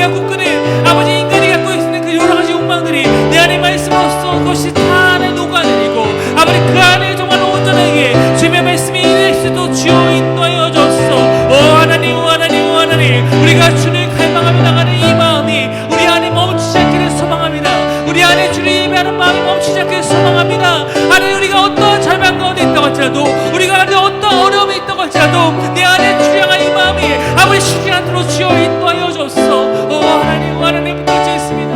꿈꾸는 아버지 인간이 갖고 있는 그 여러 가지 욕망들이 내 안에 말씀으로써 그것이 다 안에 녹아내리고 아버지 그 안에 정말로 온전하게 주님의 말씀이 인해서도 주여 인도하여 주옵소서. 오 하나님, 오 하나님, 오 하나님, 우리가 주를 갈망하며 나가는 이 마음이 우리 안에 멈추지 않기를 소망합니다. 우리 안에 주를 예배하는 마음이 멈추지 않기를 소망합니다. 하나님, 우리가 어떤 절망 가운데 있다고 할지라도 우리가 안에 어떤 어려움이 있다고 할지라도 내 안에 주를 향한 이 마음이 아무리 쉬지 않도록 주여 인도하여 주옵소서. 오 하나님, 오 하나님, 부탁드리겠습니다.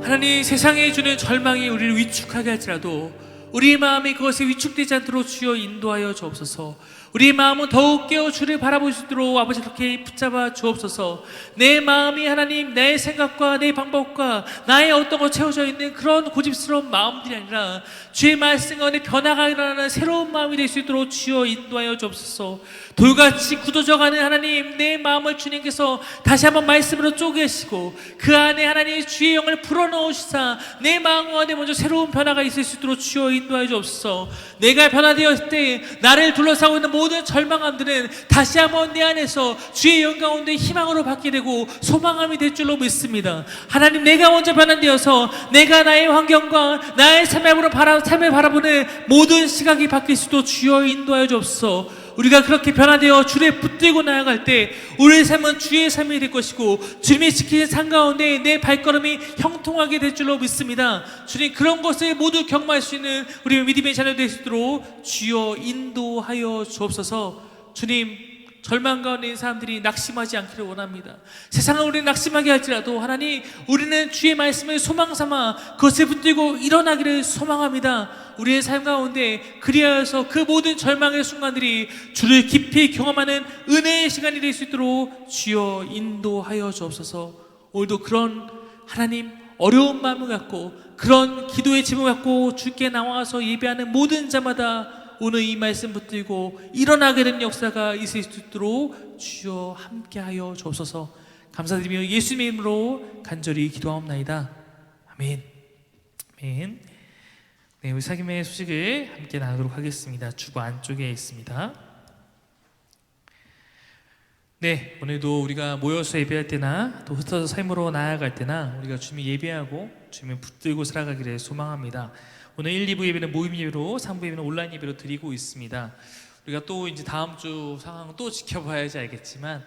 하나님, 세상에 주는 절망이 우리를 위축하게 할지라도 우리의 마음이 그것에 위축되지 않도록 주여 인도하여 주옵소서. 우리의 마음은 더욱 깨어 주를 바라볼 수 있도록 아버지 그렇게 붙잡아 주옵소서. 내 마음이 하나님 내 생각과 내 방법과 나의 어떤 것 채워져 있는 그런 고집스러운 마음들이 아니라 주의 말씀 가운데 변화가 일어나는 새로운 마음이 될 수 있도록 주여 인도하여 주옵소서. 돌같이 굳어져가는 하나님 내 마음을 주님께서 다시 한번 말씀으로 쪼개시고 그 안에 하나님 주의 영을 불어넣으시사 내 마음 가운데 먼저 새로운 변화가 있을 수 있도록 주여 인도하여 주옵소서. 내가 변화되었을 때 나를 둘러싸고 있는 모든 절망감들은 다시 한번 내 안에서 주의 영 가운데 희망으로 받게 되고 소망함이 될 줄로 믿습니다. 하나님 내가 먼저 변화되어서 내가 나의 환경과 나의 삶을 바라보는 모든 시각이 바뀔 수도 주여 인도하여 주옵소서. 우리가 그렇게 변화되어 주를 붙들고 나아갈 때 우리의 삶은 주의 삶이 될 것이고 주님이 지키는 삶 가운데 내 발걸음이 형통하게 될 줄로 믿습니다. 주님 그런 것을 모두 경험할 수 있는 우리 믿음의 자녀 될 수 있도록 주여 인도하여 주옵소서. 주님 절망 가운데 있는 사람들이 낙심하지 않기를 원합니다. 세상은 우리를 낙심하게 할지라도 하나님 우리는 주의 말씀을 소망 삼아 그것을 붙들고 일어나기를 소망합니다. 우리의 삶 가운데 그리하여서 그 모든 절망의 순간들이 주를 깊이 경험하는 은혜의 시간이 될 수 있도록 주여 인도하여 주옵소서. 오늘도 그런 하나님 어려운 마음을 갖고 그런 기도의 짐을 갖고 주께 나와서 예배하는 모든 자마다 오늘 이 말씀 붙들고 일어나게 된 역사가 있을 수 있도록 주여 함께하여 주옵소서. 감사드리며 예수님의 이름으로 간절히 기도하옵나이다. 아멘. 아멘. 네, 우리 사귐의 소식을 함께 나누도록 하겠습니다. 주보 안쪽에 있습니다. 네, 오늘도 우리가 모여서 예배할 때나 또 흩어져 삶으로 나아갈 때나 우리가 주님을 예배하고 주님을 붙들고 살아가기를 소망합니다. 오늘 1, 2부 예배는 모임 예배로, 3부 예배는 온라인 예배로 드리고 있습니다. 우리가 또 이제 다음 주 상황 또 지켜봐야지 알겠지만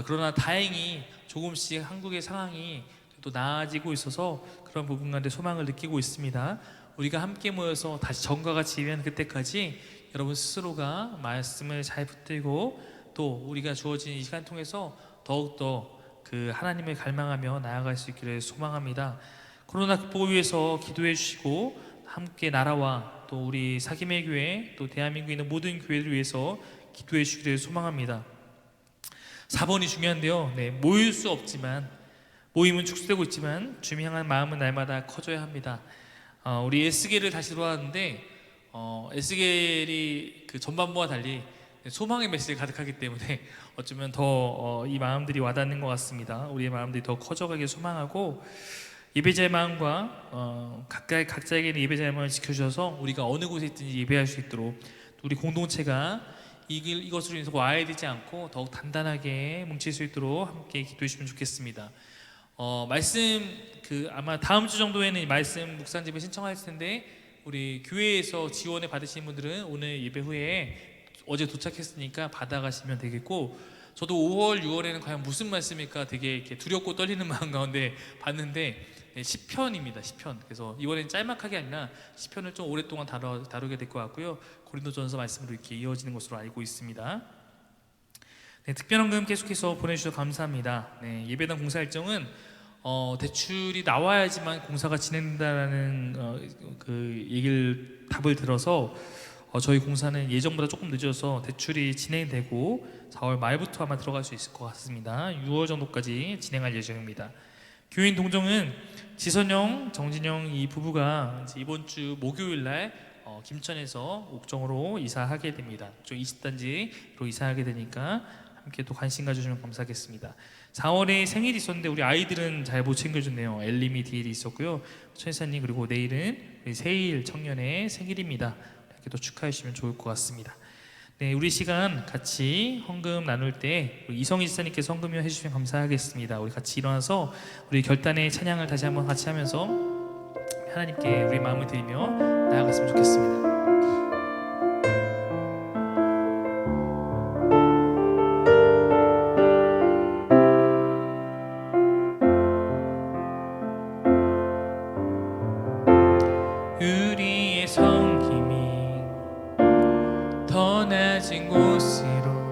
그러나 다행히 조금씩 한국의 상황이 또 나아지고 있어서 그런 부분 가운데 소망을 느끼고 있습니다. 우리가 함께 모여서 다시 전과 같이 예배하는 그때까지 여러분 스스로가 말씀을 잘 붙들고 또 우리가 주어진 이 시간 통해서 더욱더 그 하나님을 갈망하며 나아갈 수 있기를 소망합니다. 코로나 극복을 위해서 기도해 주시고 함께 나라와 또 우리 사귐의 교회 또 대한민국에 있는 모든 교회를 위해서 기도해 주시기를 소망합니다. 4번이 중요한데요. 네, 모일 수 없지만 모임은 축소되고 있지만 주님 향한 마음은 날마다 커져야 합니다. 우리 에스겔을 다시 돌아왔는데 에스겔이 그 전반부와 달리 소망의 메시지가 가득하기 때문에 어쩌면 더 이 마음들이 와닿는 것 같습니다. 우리의 마음들이 더 커져가길 소망하고 예배자의 마음과 각자에게는 예배자의 마음을 지켜주셔서 우리가 어느 곳에 있든지 예배할 수 있도록 우리 공동체가 이것으로 인해서 와야 되지 않고 더욱 단단하게 뭉칠 수 있도록 함께 기도해 주시면 좋겠습니다. 말씀 아마 다음 주 정도에는 말씀 묵상집을 신청할 텐데 우리 교회에서 지원을 받으신 분들은 오늘 예배 후에 어제 도착했으니까 받아가시면 되겠고 저도 5월, 6월에는 과연 무슨 말씀일까 되게 이렇게 두렵고 떨리는 마음 가운데 봤는데 시편입니다. 시편. 그래서 이번엔 짤막하게 아니라 시편을 좀 오랫동안 다루게 될 것 같고요. 고린도전서 말씀으로 이렇게 이어지는 것으로 알고 있습니다. 네, 특별헌금 계속해서 보내주셔서 감사합니다. 네, 예배당 공사 일정은 대출이 나와야지만 공사가 진행된다는 그 답을 들어서 저희 공사는 예정보다 조금 늦어서 대출이 진행되고 4월 말부터 아마 들어갈 수 있을 것 같습니다. 6월 정도까지 진행할 예정입니다. 교인 동정은 지선영, 정진영 이 부부가 이번 주 목요일 날 김천에서 옥정으로 이사하게 됩니다. 좀 20단지로 이사하게 되니까 함께 또 관심 가져주시면 감사하겠습니다. 4월에 생일이 있었는데 우리 아이들은 잘 못 챙겨줬네요. 엘림이 디일이 있었고요. 천사님 그리고 내일은 우리 세일 청년의 생일입니다. 이렇게 또 축하해 주시면 좋을 것 같습니다. 네, 우리 시간 같이 헌금 나눌 때 우리 이성희 지사님께서 헌금을 해주시면 감사하겠습니다. 우리 같이 일어나서 우리 결단의 찬양을 다시 한번 같이 하면서 하나님께 우리 마음을 드리며 나아갔으면 좋겠습니다. 우리의 섬김이 더 낮은 곳으로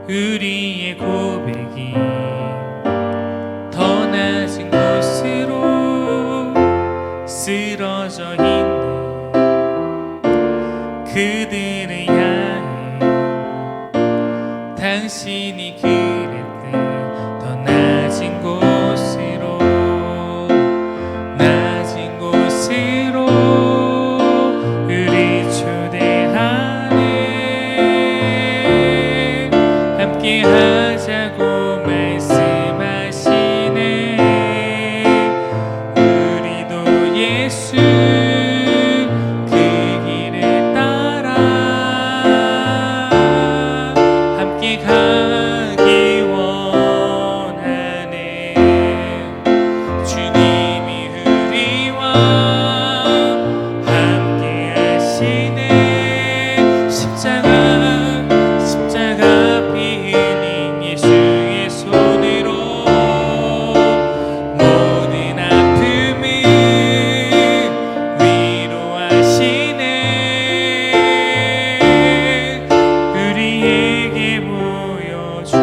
우리의 고백이 더 낮은 곳으로 쓰러져 있는 자신이 그랬듯 더 낮은 곳으로 우리 초대하네. 함께 하자고 말씀하시네. 우리도 예수 그 길을 따라 함께 가기 원하네. 주님이 우리와 함께 하시네. 십자가 피 흘린 예수의 손으로 모든 아픔을 위로하시네. 우리에게 보여주셨네.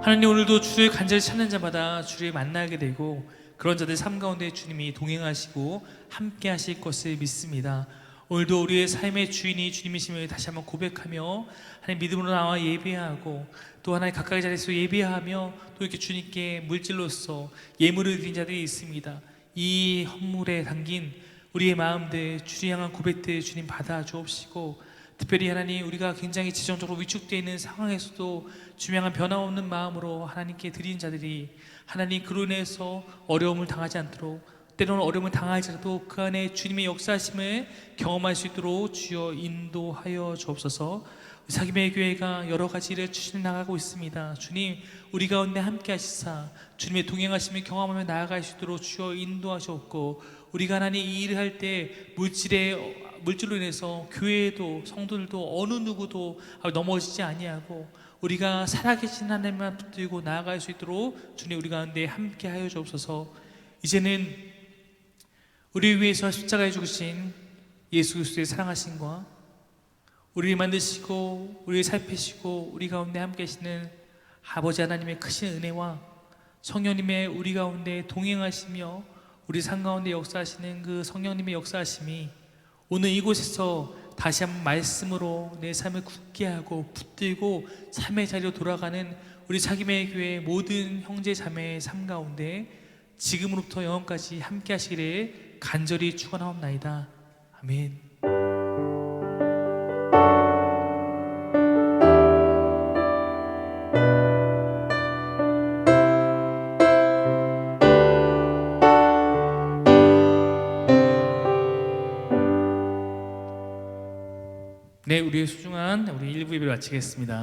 하나님, 오늘도 주를 간절히 찾는 자마다 주를 만나게 되고 그런 자들 삶 가운데 주님이 동행하시고 함께 하실 것을 믿습니다. 오늘도 우리의 삶의 주인이 주님이심을 다시 한번 고백하며 하나님 믿음으로 나와 예배하고 또 하나님 가까이 자리에서 예배하며 또 이렇게 주님께 물질로서 예물을 드린 자들이 있습니다. 이 헌물에 담긴 우리의 마음들, 주님 향한 고백들 주님 받아 주옵시고, 특별히 하나님 우리가 굉장히 지정적으로 위축되어 있는 상황에서도 주님 향한 변함없는 마음으로 하나님께 드리는 자들이 하나님 그로 인해서 어려움을 당하지 않도록, 때로는 어려움을 당할지라도 그 안에 주님의 역사하심을 경험할 수 있도록 주여 인도하여 주옵소서. 자기의 교회가 여러 가지 일을 추진해 나가고 있습니다. 주님, 우리 가운데 함께 하시사 주님의 동행하심을 경험하며 나아갈 수 있도록 주여 인도하시옵고, 우리가 하나님 이 일을 할 때 물질로 인해서 교회도 성도들도 어느 누구도 넘어지지 아니하고 우리가 살아계신 하나님만 붙들고 나아갈 수 있도록 주님 우리 가운데 함께 하여 주옵소서. 이제는 우리를 위해서 십자가에 죽으신 예수 그리스도의 사랑하심과 우리를 만드시고 우리를 살피시고 우리 가운데 함께 하시는 아버지 하나님의 크신 은혜와 성령님의 우리 가운데 동행하시며 우리 삶 가운데 역사하시는 그 성령님의 역사하심이 오늘 이곳에서 다시 한번 말씀으로 내 삶을 굳게 하고 붙들고 삶의 자리로 돌아가는 우리 자기의 교회 모든 형제 자매의 삶 가운데 지금으로부터 영원까지 함께 하시기를 간절히 축원하옵나이다. 아멘. 네, 우리의 소중한 우리 1부 예배를 마치겠습니다.